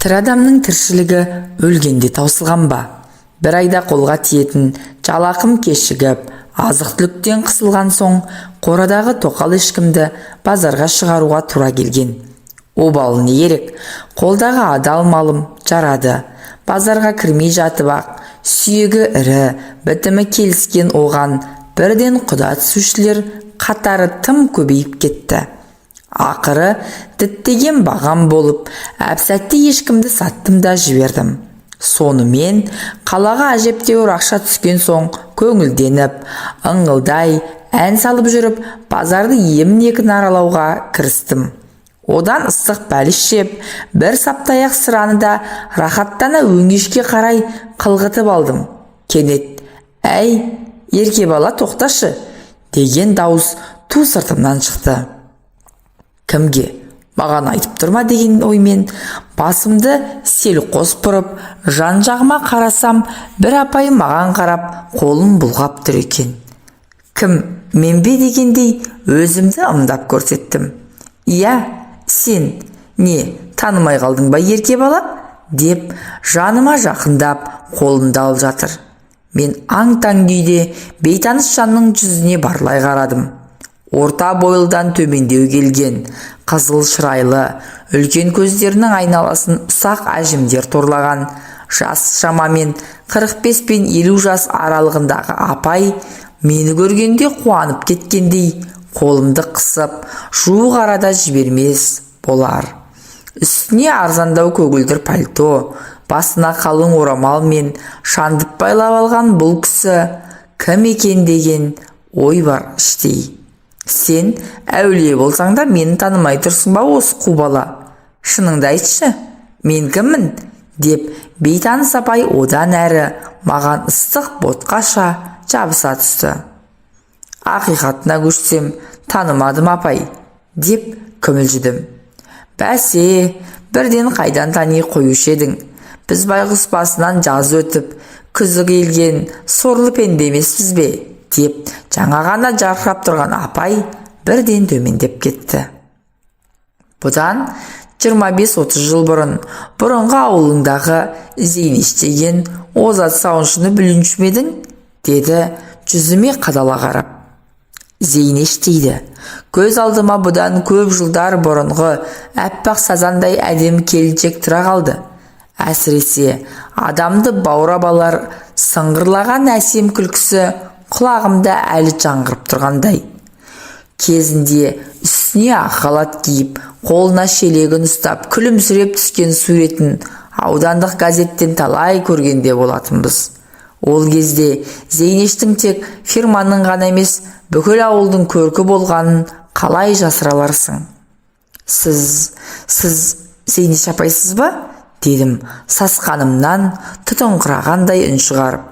Тірі адамның тіршілігі өлгенде таусылған ба? Бір айда қолға тиетін жалақым кешігіп, азық-түліктен қысылған соң, қорадағы тоқал ешкімді базарға шығаруға тура келген. Обалы не керек? Қолдағы адал малым жарады. Базарға кірмей жатып ақ, сүйегі ірі, бітімі келіскен оған бірден құда түсушілер қатары тым көбейіп кетті. Ақыры діттеген бағам болып, әп-сәтте ешкімді саттым да жібердім. Сонымен қалаға әжептәуір ақша түскен соң көңілденіп, ыңғылдай ән салып жүріп, базарды емін-еркін аралауға кірістім. Одан ыстық бәліш жеп, бір саптаяқ сыраны да рахаттана өңешке қарай қылғытып алдым. Кенет, «Әй, ерке бала, тоқташы!» деген дауыс ту сыртымнан шықты. Кімге? Маған айтып тұрма деген оймен басымды селқос бұрып, жан-жағыма қарасам, бір апай маған қарап, қолын бұлғап тұр екен. Кім, мен бе дегендей өзімді ымдап көрсеттім. «Иә, сен, не, танымай қалдың ба, ерке бала?» деп жаныма жақындап, қолымды алып жатыр. Мен аң-таң күйде бейтаныс жанның жүзіне барлай қарадым. Орта бойлыдан төмендеу келген, қызыл шырайлы, үлкен көздерінің айналасын ұсақ әжімдер торлаған, жас шамамен 45 пен 50 жас аралығындағы апай мені көргенде қуанып кеткендей, қолымды қысып, жуық арада жібермес болар. Үстіне арзандау көгілдір пальто, басына қалың орамал мен шандып байлап алған бұл кісі кім екен деген ой бар іштей. Сен әулие болсаң да мені танымай тұрсың ба осы қу бала? Шыныңды айтшы, мен кіммін? деп бейтаныс апай одан әрі маған ыстық ботқаша жабыса түсті. Ақиқатына көшсем, танымадым апай, деп күмілжідім. Бәсе, бірден қайдан тани қоюшы едің? Біз байғұс басынан жаз өтіп, күзі келген сорлы пенде емеспіз бе? деп жаңа ғана жарқырап тұрған апай бірден төмендеп кетті. Бұдан 25-30 жыл бұрын, бұрынғы ауылыңдағы Зейнеш деген озат сауыншыны білуші ме едің? деді жүзіме қадала қарап. Зейнеш дейді. Көз алдыма бұдан көп жылдар бұрынғы әппақ сазандай әдемі келіншек тұра қалды. Әсіресе адамды баурап алар сыңғырлаған әсем күлкісі құлағымда әлі жаңғырып тұрғандай. Кезінде үстіне ақ халат киіп, қолына шелегін ұстап, күлімсіреп түскен суретін аудандық газеттен талай көргенде болатынбыз. Ол кезде Зейнештің тек фирманың ғана емес, бүкіл ауылдың көркі болғанын қалай жасыра аларсың? Сіз Зейнеш апайсыз ба? дедім сасқанымнан тұтыңқырағандай үн шығарып.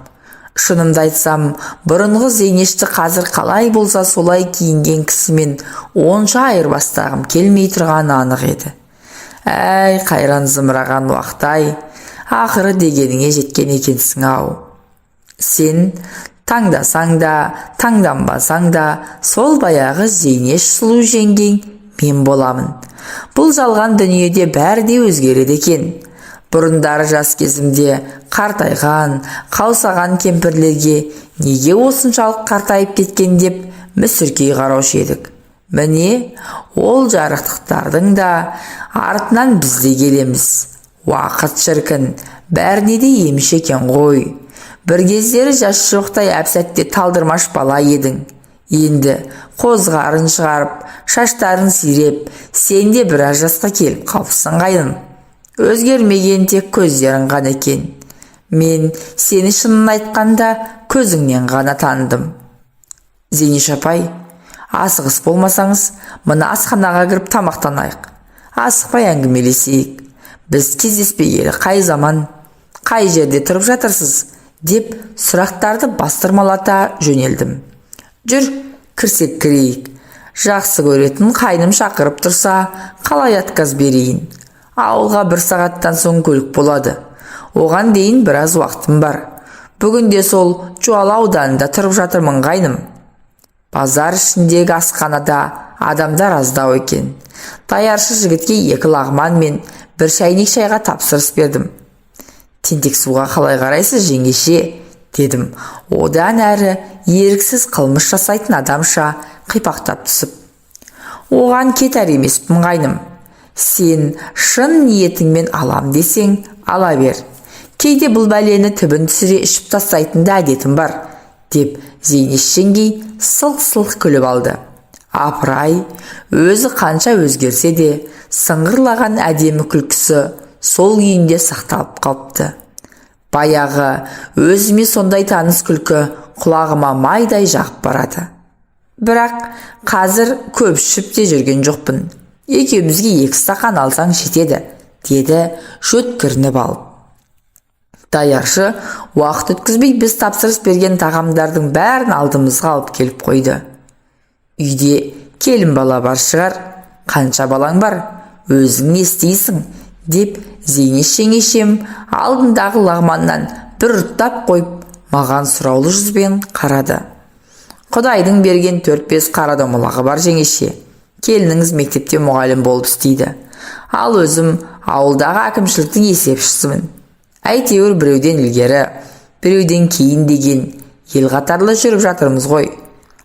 Шынымды айтсам, бұрынғы Зейнешті қазір қалай болса солай киінген кісімен онша айырбастағым келмей тұрғаны анық еді. Әй, қайран зымыраған уақыт-ай, ақыры дегеніңе жеткен екенсің ау. Сен таңдасаң да, таңданбасаң да, сол баяғы Зейнеш сұлу жеңгең мен боламын. Бұл жалған дүниеде бәрі де өзгереді екен. Бұрындары жас кезімде қартайған, қаусаған кемпірлерге неге осыншалық қартайып кеткен деп мүсіркей қараушы едік. Міне, ол жарықтықтардың да артынан бізде келеміз. Уақыт шіркін, бәріне де еміш екен ғой. Бір кездері жас жоқтай әп-сәтте талдырмаш бала едің. Енді қозғарын шығарып, шаштарын сиреп, сен де біраз жасқа келіп қалыпсың қайын. Өзгермеген тек көздерің ғана екен. Мен сені шынын айтқанда көзіңнен ғана таныдым. Зейнеш апай, асығыс болмасаңыз, мына асханаға кіріп тамақтанайық. Асықпай әңгімелесейік. Біз кездеспегелі қай заман, қай жерде тұрып жатырсыз? деп сұрақтарды бастырмалата жөнелдім. Жүр, кірсек кірейік. Жақсы көретін қайным шақырып тұрса, қалай отказ берейін? Ауылға 1 сағаттан соң көлік болады. Оған дейін біраз уақытым бар. Бүгінде сол Жуалы ауданында тұрып жатырмын қайным. Базар ішіндегі асханада адамдар аздау екен. Даяршы жігітке 2 лағман мен бір шайнек шайға тапсырыс бердім. Тентек суға қалай қарайсыз, жеңеше? Дедім, одан әрі еріксіз қылмыс жасайтын адамша қипақтап түсіп. Оған кетер емеспін қайным. Сен шын ниетіңмен алам десең, ала бер. Кейде бұл бәлені түбін түсіре ішіп тастайтын да әдетім бар, деп Зейнеш жеңгей сылқ-сылқ күліп алды. Апырай, өзі қанша өзгерсе де, сыңғырлаған әдемі күлкісі сол күйінде сақталып қалыпты. Баяғы өзіме сондай таныс күлкі құлағыма майдай жағып барады. Бірақ қазір көп ішіп те жүрген жоқпын. Екеумізге 2 стақан алсаң жетеді, деді жөткірініп алып. Даяршы уақыт өткізбей біз тапсырыс берген тағамдардың бәрін алдымызға алып келіп қойды. Үйде келін бала бар шығар, қанша балаң бар, өзің не істейсің, деп Зейнеш жеңешем алдындағы лағманнан бір ұрттап қойып, маған сұраулы жүзбен қарады. Құдайдың берген 4-5 қара домалағы бар жеңеше. Келініңіз мектепте мұғалім болып істейді. Ал өзім ауылдағы әкімшіліктің есепшісімін. Әйтеуір біреуден ілгері, біреуден кейін деген ел қатарлы жүріп жатырмыз ғой.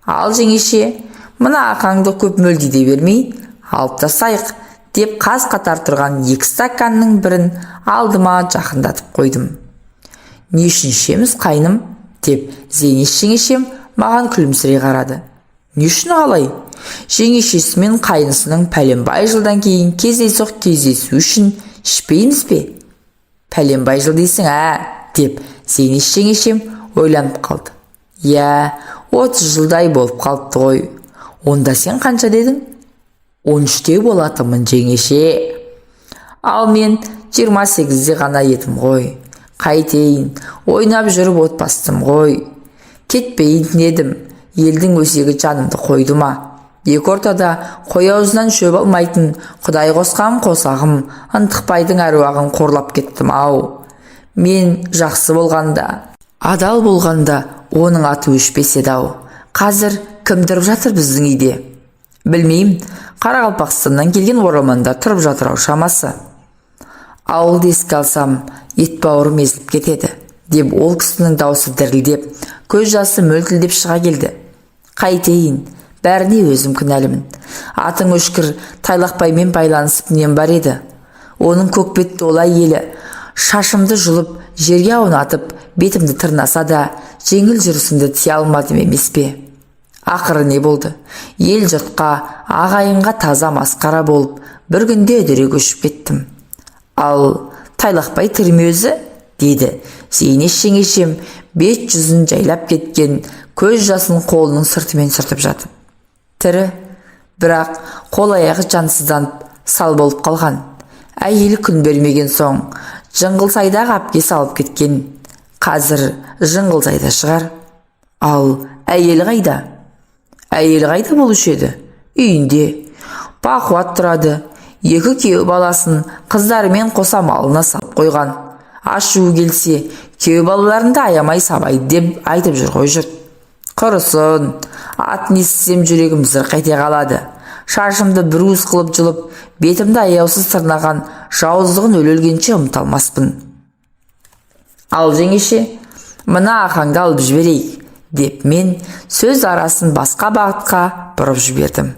Ал жеңеше, мына ақаңды көп мөлдиде бермей, алып тастайық, деп қаз қатар тұрған 2 стаканның бірін алдыма жақындатып қойдым. Не үшін ішеміз қайным, деп Зейнеш жеңешем маған күлімсірей қарады. Не үшін қалай? Жеңешесі мен қайнысының пәленбай жылдан кейін кездейсоқ кездесу үшін ішпейміз бе? Пәленбай жыл дейсің, деп Зейнеш жеңешем ойланып қалды. 30 жылдай болып қалыпты ғой. Онда сен қанша дедің? 13-те болатымын жеңеше. Ал мен 28-де ғана едім ғой. Қайтейін, ойнап жүріп отбастым ғой. Кетпейін дедім, елдің өсегі жанымды қойды ма? Екі ортада қой аузынан шөп алмайтын Құдай қосқан қосағым ынтықбайдың әруағын қорлап кеттім ау. Мен жақсы болғанда, адал болғанда оның аты өшпес еді ау. Қазір кім тұрып жатыр біздің үйде? Білмеймін, Қарақалпақстаннан келген оралмандар тұрып жатыр ау шамасы. Ауылды еске алсам, ет бауырым езіліп кетеді, деп ол кісінің даусы дірілдеп, көз жасы мөлтілдеп шыға келді. Қайтейін, бәріне өзім кінәлімін. Атың өшкір Тайлақбаймен байланысып нем бар еді. Оның көкбетті олай елі, шашымды жұлып, жерге аунатып, бетімді тырнаса да, жеңіл жүрісімді тия алмадым емес пе? Ақыры не болды? Ел жұртқа, ағайынға таза масқара болып, бір күнде үдіре көшіп кеттім. Ал Тайлақбай тірі ме өзі? Деді Зейнеш жеңешем бет жүзін жайлап кеткен көз жасын қолының сыртымен сүртіп жатып. Тірі, бірақ қол аяғы жансызданып сал болып қалған. Әйелі күн бермеген соң Жыңғылсайдағы әпкесі алып кеткен. Қазір Жыңғылсайда шығар. Ал әйелі қайда? Әйелі қайда болушы еді? Үйінде. Бақуат тұрады. 2 күйеу баласын қыздарымен қоса малына салып қойған. Ашуы келсе, күйеу балаларында аямай сабайды деп айтып жүр ғой жұрт. Құрысын, атын естісем жүрегім зырқ ете қалады. Шашымды бір уыс қылып жұлып, бетімді аяусыз тырнаған жауыздығын өлгенше ұмыталмаспын. Ал жеңеше, мына ақаңды алып жіберейік, деп мен сөз арасын басқа бағытқа бұрып жібердім.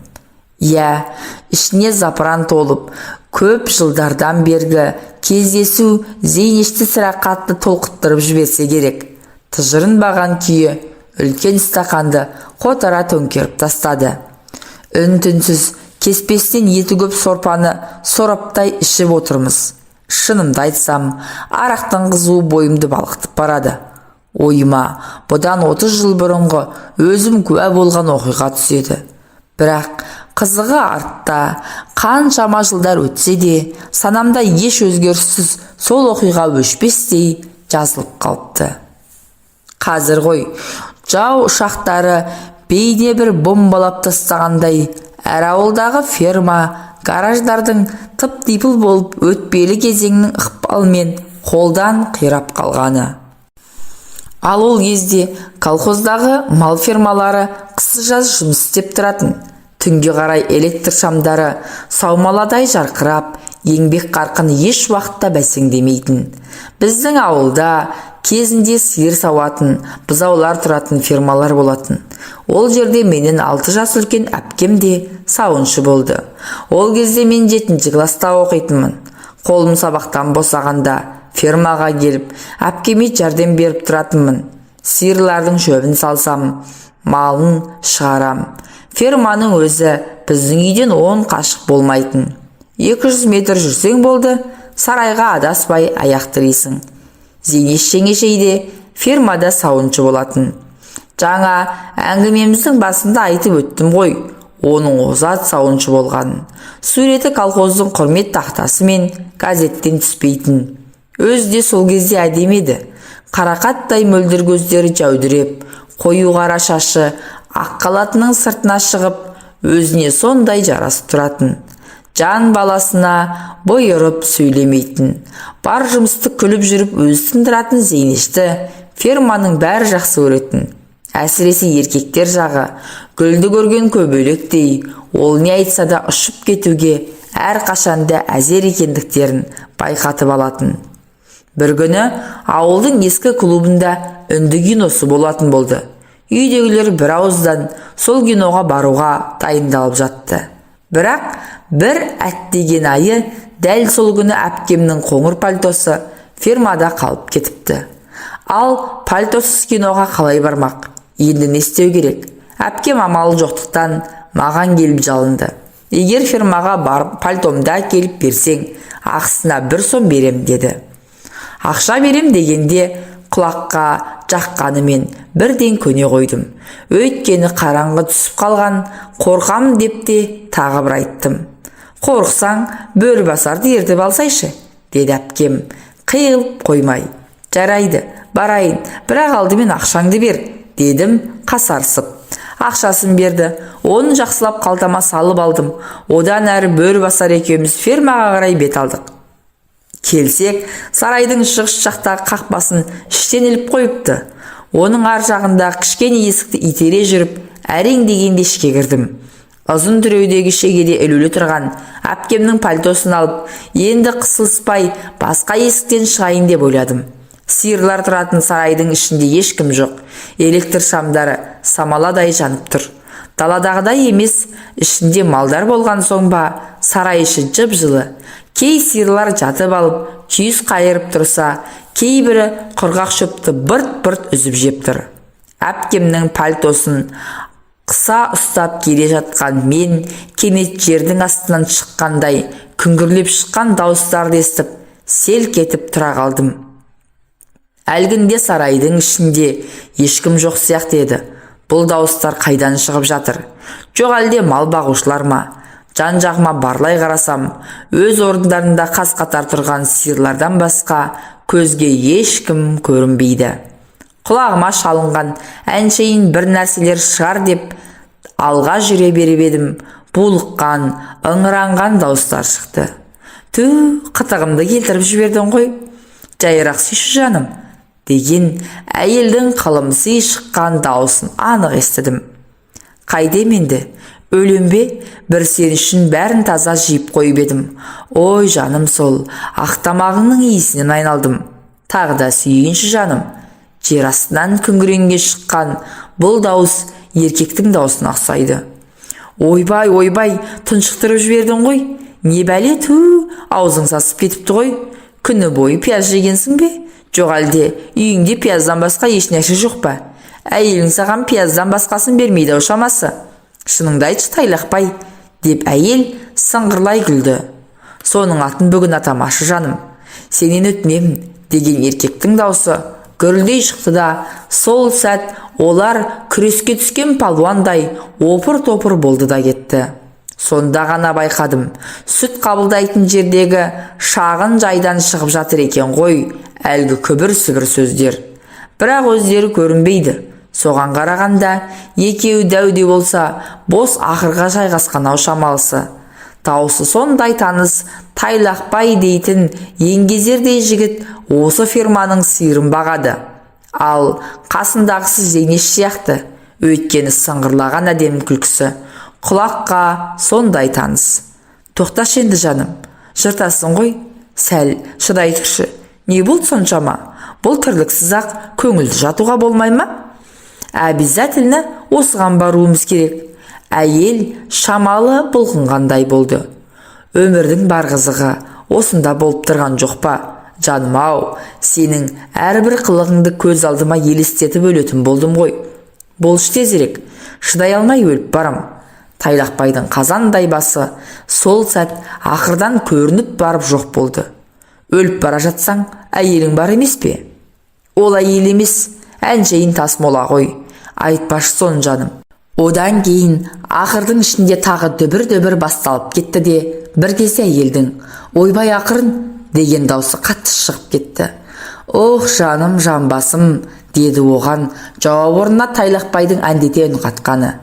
Ішіне запыран толып, көп жылдардан бергі кездесу Зейнешті сірә қатты толқыттырып жіберсе керек. Тыжырынбаған күйі үлкен стақанды қотара төңкеріп тастады. Үн-түнсіз кеспестен еті көп сорпаны сораптай ішіп отырмыз. Шынымды айтсам, арақтың қызуы бойымды балқытып барады. Ойыма бұдан 30 жыл бұрынғы өзім куә болған оқиға түседі. Бірақ қызығы артта, қаншама жылдар өтсе де, санамда еш өзгеріссіз сол оқиға өшпестей жазылып қалыпты. Қазір ғой, жау ұшақтары бейне бір бомбалап тастағандай, әр ауылдағы ферма, гараждардың тып-типыл болып өтпелі кезеңнің ықпалымен қолдан қирап қалғаны. Ал ол кезде колхоздағы мал фермалары қысы-жаз жұмыс істеп тұратын. Түнге қарай электр шамдары саумаладай жарқырап, еңбек қарқыны еш уақытта бәсеңдемейтін. Біздің ауылда кезінде сиыр сауатын, бұзаулар тұратын фермалар болатын. Ол жерде менен 6 жас үлкен әпкем де сауыншы болды. Ол кезде мен 7-ші класста оқитынмын. Қолым сабақтан босағанда фермаға келіп, әпкеме жәрдем беріп тұратынмын. Сиырлардың шөбін салсам, малын шығарам. Ферманың өзі біздің үйден 10 қашық болмайтын. 200 метр жүрсең болды, сарайға адаспай аяқ тірейсің. Зейнеш жеңешейде фермада сауыншы болатын. Жаңа әңгімеміздің басында айтып өттім ғой, оның озат сауыншы болғанын. Суреті колхоздың құрмет тақтасы мен газеттен түспейтін. Өзі де сол кезде әдемі еді. Қарақаттай мөлдір көздері жәудіреп, қою қара шашы ақ қалатының сыртына шығып, өзіне сондай жарасып тұратын. Жан баласына бұйырып сөйлемейтін. Бар жұмысты күліп жүріп өзі тындыратын Зейнешті ферманың бәрі жақсы көретін. Әсіресе еркектер жағы гүлді көрген көбелектей, ол не айтса да ұшып кетуге әр қашанда әзер екендіктерін байқатып алатын. Бір күні ауылдың ескі клубында үнді киносы болатын болды. Үйдегілер бір ауыздан сол киноға баруға дайындалып жатты. Бірақ бір әттеген айы дәл сол күні әпкемнің қоңыр пальтосы фермада қалып кетіпті. Ал пальтосыз киноға қалай бармақ? Енді не істеу керек? Әпкем амалы жоқтықтан маған келіп жалынды. Егер фермаға барып пальтомды әкеліп берсең, ақысына 1 сом берем деді. Ақша берем дегенде құлаққа жаққанымен бірден көне қойдым. Өйткені қараңғы түсіп қалған, қорқам деп те тағы бір айттым. Қорықсаң, бөрібасарды ертіп алсайшы, деді әпкем, қиылып қоймай. Жарайды, барайын, бірақ алдымен ақшаңды бер, дедім қасарсып. Ақшасын берді. Оны жақсылап қалтама салып алдым. Одан әрі бөрібасар екеуміз фермаға қарай бет алдық. Келсек, сарайдың шығыс жақтағы қақпасын іштен іліп қойыпты. Оның ар жағында кішкене есікті итере жүріп, әрең дегенде ішке кірдім. Ұзын түреудегі шегеде ілулі тұрған әпкемнің пальтосын алып, енді қысылыспай басқа есіктен шығайын деп ойладым. Сиырлар тұратын сарайдың ішінде ешкім жоқ. Электр шамдары самаладай жанып тұр. Даладағыдай емес, ішінде малдар болған соң ба, сарай іші жып-жылы. Кей сиырлар жатып алып, күйіс қайырып тұрса, кейбірі құрғақ шөпті бырт-бырт үзіп жеп тұр. Әпкемнің пальтосын қыса ұстап келе жатқан мен кенет жердің астынан шыққандай күңгірлеп шыққан дауыстарды естіп, селк етіп тұра қалдым. Әлгінде сарайдың ішінде ешкім жоқ сияқты еді. Бұл дауыстар қайдан шығып жатыр? Жоқ әлде мал бағушылар ма? Жан-жағыма барлай қарасам, өз орындарында қаз-қатар тұрған сиырлардан басқа көзге ешкім көрінбейді. Құлағыма шалынған әншейін бір нәрселер шығар деп алға жүре беріп едім, булыққан, ыңыранған дауыстар шықты. Ту, қытығымды келтіріп жібердің ғой. Жайырақ сүйші жаным, деген әйелдің қылымсый шыққан дауысын анық естідім. Қайдем енді? Өлем бе? Бір сен үшін бәрін таза жиып қойып едім. Ой жаным, сол ақтамағыңның иісінен айналдым. Тағы да сүйінші жаным. Жер астынан күңіренге шыққан бұл дауыс еркектің даусына ұқсайды. Ойбай, ойбай, тұншықтырып жібердің ғой. Не бәле, ту, аузың сасып кетіпті ғой. Күні бойы пияз жегенсің бе? Жоқ әлде үйіңде пияздан басқа ешнәрсе жоқ па? Әйелің саған пияздан басқасын бермейді ау шамасы. Шыныңды айтшы тайлақпай, деп әйел сыңғырлай күлді. Соның атын бүгін атамашы жаным. Сенен өтінемін, деген еркектің даусы гүрілдей шықты да, сол сәт олар күреске түскен палуандай опыр-топыр болды да кетті. Сонда ғана байқадым, сүт қабылдайтын жердегі шағын жайдан шығып жатыр екен ғой әлгі күбір-сүбір сөздер. Бірақ өздері көрінбейді. Соған қарағанда екеуі дәуде болса, бос ақырға жайғасқан ау шамалысы. Дауысы сондай таныс, тайлақпай дейтін еңгезердей жігіт осы ферманың сиырын бағады. Ал қасындағысы Зейнеш сияқты, өйткені сыңғырлаған әдемі күлкісі құлаққа сондай таныс. Тоқташы енді жаным, Жыртасың ғой, сәл шыдай тұршы. Не болды соншама? Бұл тірліксіз-ақ көңілді жатуға болмай ма? Обязательно осыған баруымыз керек. Әйел шамалы бұлқынғандай болды. Өмірдің бар қызығы осында болып тұрған жоқ па? Жаным-ау, сенің әрбір қылығыңды көз алдыма елестетіп өлетін болдым ғой. Болшы тезірек, шыдай алмай өліп барам. Тайлақбайдың қазандай басы сол сәт ақырдан көрініп барып жоқ болды. Өліп бара жатсаң, әйелің бар емес пе? Ол әйел емес, әншейін тасмола ғой. Айтпашы соны, жаным. Одан кейін ақырдың ішінде тағы дүбір-дүбір басталып кетті де, бір кезде әйелдің ойбай ақырын деген даусы қатты шығып кетті. Ох, жаным, жамбасым, деді оған жауап орнына Тайлақбайдың әндете үн қатқаны.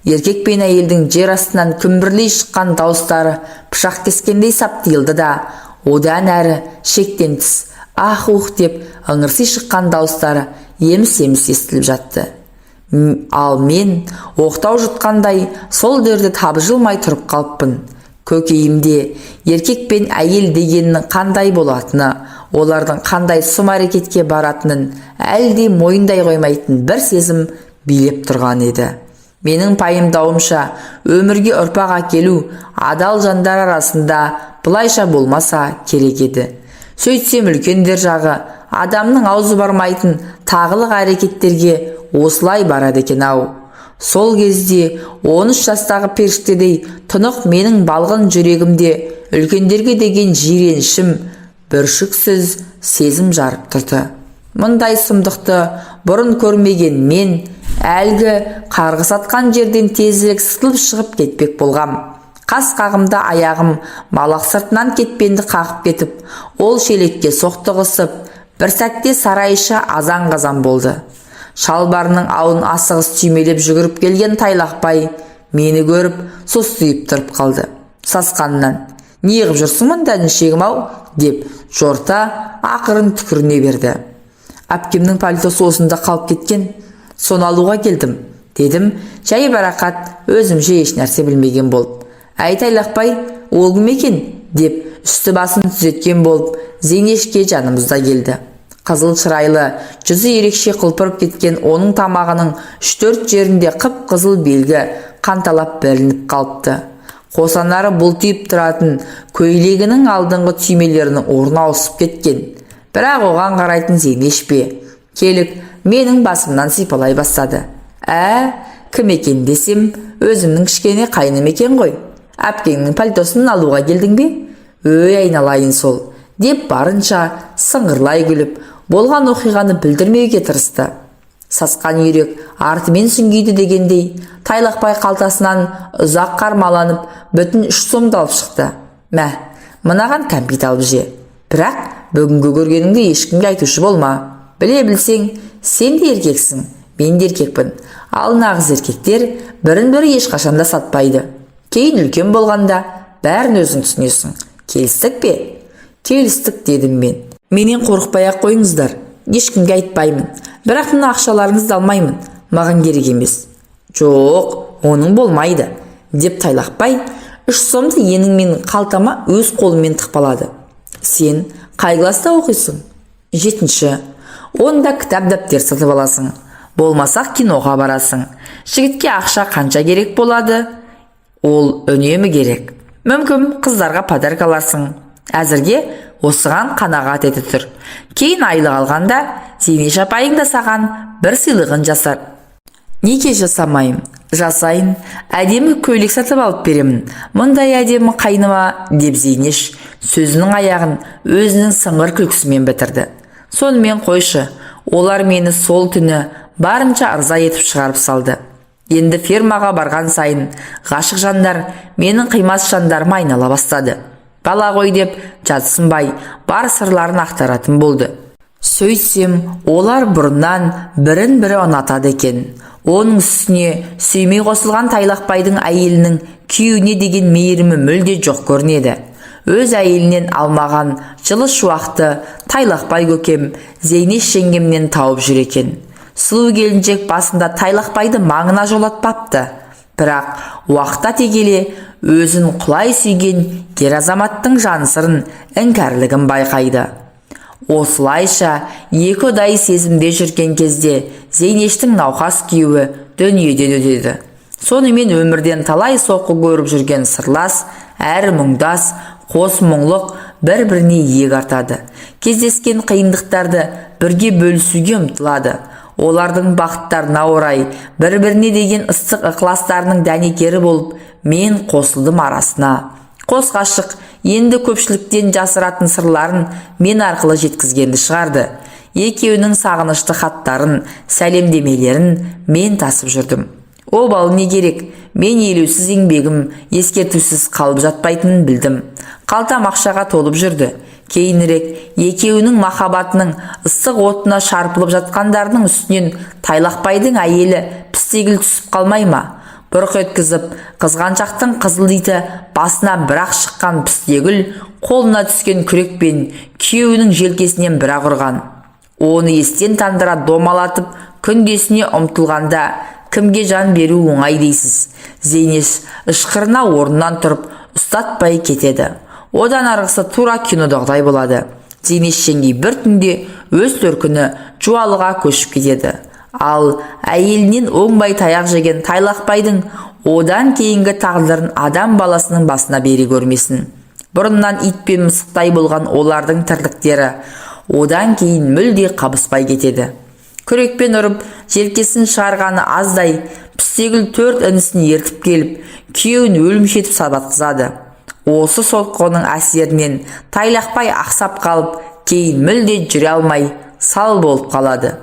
Еркек пен әйелдің жер астынан күмбірлей шыққан дауыстары пышақ кескендей саптиылды да, одан әрі шектен тыс ах-ух деп ыңырси шыққан дауыстары еміс-еміс естіліп жатты. Ал мен оқтау жұтқандай сол дерді табжылмай тұрып қалыппын. Көкейімде еркек пен әйел дегеннің қандай болатыны, олардың қандай сұм әрекетке баратынын әлде мойындай қоймайтын бір сезім билеп тұрған еді. Менің пайымдауымша, өмірге ұрпақ әкелу адал жандар арасында бұлайша болмаса керек еді. Сөйтсем үлкендер жағы адамның аузы бармайтын тағылық әрекеттерге осылай барады екен-ау. Сол кезде 13 жастағы періштедей тұнық менің балғын жүрегімде үлкендерге деген жиренішім бүршіксіз сезім жарып тұрды. Мұндай сұмдықты бұрын көрмеген мен әлгі қарғыс атқан жерден тезірек сытылып шығып кетпек болғам. Қас қағымда аяғым малақ сыртынан кетпенді қағып кетіп, ол шелекке соқтығысып, бір сәтте сарайшы азан-қазан болды. Шалбарының ауын асығыс түймелеп жүгіріп келген Тайлақбай мені көріп состиып тұрып қалды. Сасқанынан, неғып жүрсің мұнда інішегім-ау, деп жорта ақырын түкіріне берді. Әпкемнің пальтосы осында қалып кеткен, соны алуға келдім, дедім, жай барақат өзімше еш нәрсе білмеген болып. Әй Тайлақбай, ол кім екен? Деп үсті басын түзеткен болып, Зейнешке жанымызда келді. Қызыл шырайлы, жүзі ерекше құлпырып кеткен оның тамағының 3-4 жерінде қып-қызыл белгі қанталап білініп қалыпты. Қосанары бұлтиып тұратын көйлегінің алдыңғы түймелерінің орны ауысып кеткен. Бірақ оған қарайтын Зейнеш пе? Келіп, менің басымнан сипалай бастады. Кім екен десем, өзімнің кішкене қайным екен ғой. Әпкеңнің пальтосын алуға келдің бе? Айналайын сол, деп барынша сыңғырлай күліп, болған оқиғаны білдірмеуге тырысты. Сасқан үйрек артымен сүңгиді дегендей, Тайлақбай қалтасынан ұзақ қармаланып, бүтін 3 сомды алып шықты. Мынаған кәмпит алып же. Бірақ бүгінгі көргеніңді ешкімге айтушы болма. Біле білсең, сен де еркексің, мен де еркекпін. Ал нағыз еркектер бірін-бірі ешқашанда сатпайды. Кейін үлкен болғанда бәрін өзің түсінесің. Келістік пе? Келістік, дедім мен. Менен қорықпай-ақ қойыңыздар. Ешкімге айтпаймын. Бірақ мына ақшаларыңызды алмаймын. Маған керек емес. Жоқ, оның болмайды, деп Тайлақбай 3 сомды еніңмен қалтама өз қолымен тықпалады. Сен қай класста оқисың? 7-ші. Онда кітап дәптер сатып аласың. Болмасақ киноға барасың. Жігітке ақша қанша керек болады? Ол үнемі керек. Мүмкін қыздарға подарка аласың. Әзірге осыған қанағат еті тұр. Кейін айлық алғанда Зейнеш апайың да саған бір сыйлығын жасар. Неге жасамайым? Жасайын. Әдемі көйлек сатып алып беремін. Мұндай әдемі қайныма, деп Зейнеш сөзінің аяғын өзінің сыңғыр күлкісімен бітірді. Сонымен қойшы, олар мені сол түні барынша ырза етіп шығарып салды. Енді фермаға барған сайын ғашық жандар менің қимас жандарыма айнала бастады. Бала ғой деп жатсынбай бар сырларын ақтаратын болды. Сөйтсем, олар бұрыннан бірін-бірі ұнатады екен. Оның үстіне сүймей қосылған Тайлақбайдың әйелінің күйеуіне деген мейірімі мүлде жоқ көрінеді. Өз әйелінен алмаған жылы шуақты Тайлақбай көкем Зейнеш жеңгемнен тауып жүр екен. Сұлу келіншек басында Тайлақбайды маңына жолатпапты. Бірақ уақыт өте келе өзін құлай сүйген ер азаматтың жан сырын, іңкәрлігін байқайды. Осылайша екі ұдай сезімде жүрген кезде Зейнештің науқас күйеуі дүниеден өтеді. Сонымен өмірден талай соққы көріп жүрген сырлас, әрі мұңдас, қос мұңлық бір-біріне иек артады. Кездескен қиындықтарды бірге бөлісуге ұмтылады. Олардың бақыттарына орай бір-біріне деген ыстық ықыластарының дәнекері болып, мен қосылдым арасына. Қос ғашық енді көпшіліктен жасыратын сырларын мен арқылы жеткізгенді шығарды. Екеуінің сағынышты хаттарын, сәлемдемелерін мен тасып жүрдім. Обалы не керек? Мен елеусіз еңбегім ескертусіз қалып жатпайтынын білдім. Қалтам ақшаға толып жүрді. Кейінірек екеуінің махаббатының ыстық отына шарпылып жатқандарының үстінен Тайлақбайдың әйелі пістегіл түсіп қалмай ма? Бұрқ еткізіп, қызғаншақтың қызыл иті басынан бірақ шыққан пістегіл қолына түскен күрекпен күйеуінің желкесінен бірақ ұрған. Оны естен тандыра домалатып күндесіне ұмтылғанда кімге жан беру оңай дейсіз? Зейнеш ышқырына орнынан тұрып ұстатпай кетеді. Одан арғысы тура кинодағыдай болады. Зейнеш жеңгей бір түнде өз төркіні Жуалыға көшіп кетеді. Ал әйелінен оңбай таяқ жеген Тайлақбайдың одан кейінгі тағдырын адам баласының басына бере көрмесін. Бұрыннан ит пен мысықтай болған олардың тірліктері одан кейін мүлде қабыспай кетеді. Күрекпен ұрып желкесін шығарғаны аздай, пістегіл 4 інісін ертіп келіп, күйеуін өлімші етіп сабатқызады. Осы соққының әсерінен Тайлақбай ақсап қалып, кейін мүлде жүре алмай сал болып қалады.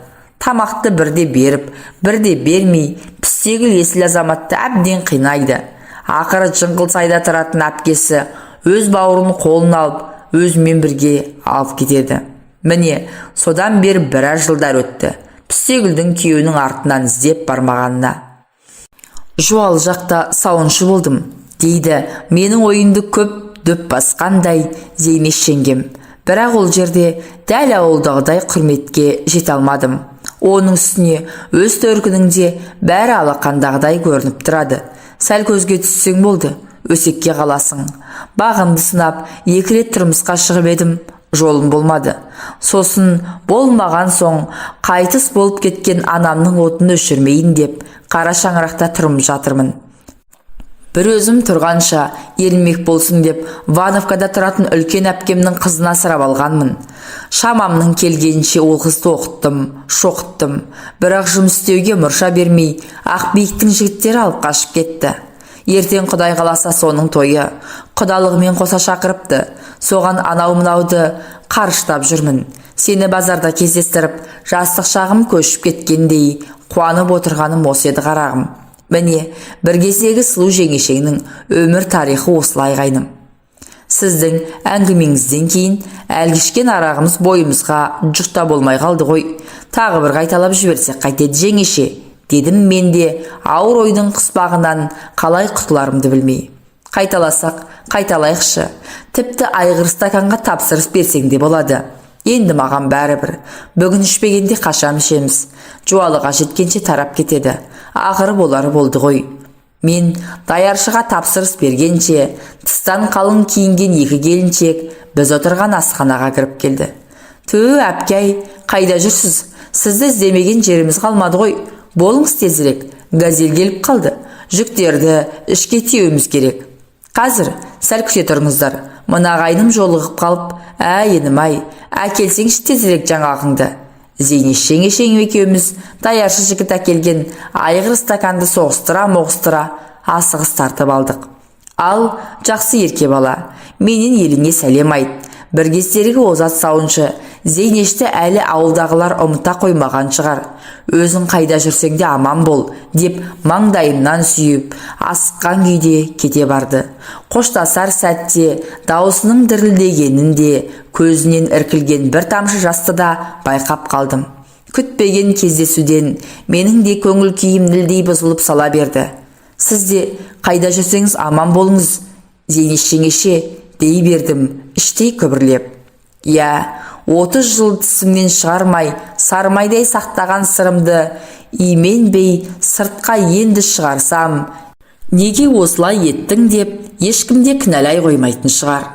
Тамақты бірде беріп, бірде бермей, пістегіл есіл азаматты әбден қинайды. Ақыры Жыңғылсайда тұратын әпкесі өз бауырын қолына алып, өзімен бірге алып кетеді. Міне, содан бері біраз жылдар өтті. Пістегілдің күйеуінің артынан іздеп бармағанына. Жуалы жақта сауыншы болдым, дейді менің ойынды көп дөп басқандай Зейнеш жеңгем. Бірақ ол жерде дәл ауылдағыдай құрметке жете алмадым. Оның үстіне өз төркініңде бәрі алақандағыдай көрініп тұрады. Сәл көзге түссең болды, өсекке қаласың. Бағымды сынап, 2 рет тұрмысқа шығып едім, жолым болмады. Сосын болмаған соң қайтыс болып кеткен анамның отын өшірмейін деп қара шаңырақта тұрып жатырмын. Бір өзім тұрғанша ермек болсын деп Вановкада тұратын үлкен әпкемнің қызын асырап алғанмын. Шамамның келгенше ол қызды оқыттым, шоқыттым. Бірақ жұмыс істеуге мұрша бермей, Ақбиіктің жігіттері алып қашып кетті. Ертең Құдай қаласа соның тойы. Құдалығымен қоса шақырыпты. Соған анау-мынауды қарыштап жүрмін. Сені базарда кездестіріп, жастық шағым көшіп кеткендей қуанып отырғаным осы еді қарағым. Міне, бір кездегі сұлу жеңешеңнің өмір тарихы осылай қайным. Сіздің әңгімеңізден кейін әлгішкен арағымыз бойымызға жұқта болмай қалды ғой. Тағы бір қайталап жіберсек қайтеді жеңеше, дедім мен де ауыр ойдың қыспағынан қалай құтыларымды білмей. Қайталасақ, қайталайықшы. Тіпті айғыр стаканға тапсырыс берсең де болады. Енді маған бәрібір. Бүгін ішпегенде қашан ішеміз. Жуалыға жеткенше тарап кетеді. Ақыры болары болды ғой. Мен даяршыға тапсырыс бергенше, тыстан қалың киінген 2 келіншек біз отырған асханаға кіріп келді. Түу әпкей, қайда жүрсіз? Сізді іздемеген жеріміз қалмады ғой. Болыңыз тезірек, газель келіп қалды. Жүктерді ішке тиеуіміз керек. Қазір сәл күте тұрыңыздар. Мына ағайыным жолығып қалып, енім-ай, әкелсеңші тезірек жаңағыңды. Зейнеш жеңешең екеуміз даяршы жігіт әкелген айғыр стаканды соғыстыра-моғыстыра асығыс тартып алдық. Ал, жақсы ерке бала, менен еліңе сәлем айт. Бір кездергі озат сауыншы Зейнешті әлі ауылдағылар ұмыта қоймаған шығар. Өзің қайда жүрсең де аман бол, деп маңдайымнан сүйіп, асыққан күйде кете барды. Қоштасар сәтте даусының дірілдегенін де, көзінен іркілген бір тамшы жасты да байқап қалдым. Күтпеген кездесуден менің де көңіл күйім нілдей бұзылып сала берді. Сіз де қайда жүрсеңіз аман болыңыз, Зейнеш жеңеше, дей бердім, іштей күбірлеп. Я, 30 жыл тісімнен шығармай, сармайдай сақтаған сырымды именбей сыртқа енді шығарсам, Неге осылай еттің деп ешкімде кінәлай қоймайтын шығар.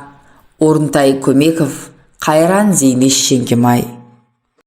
Орынтай Көмеков, Қайран Зейнеш Шеңкемай.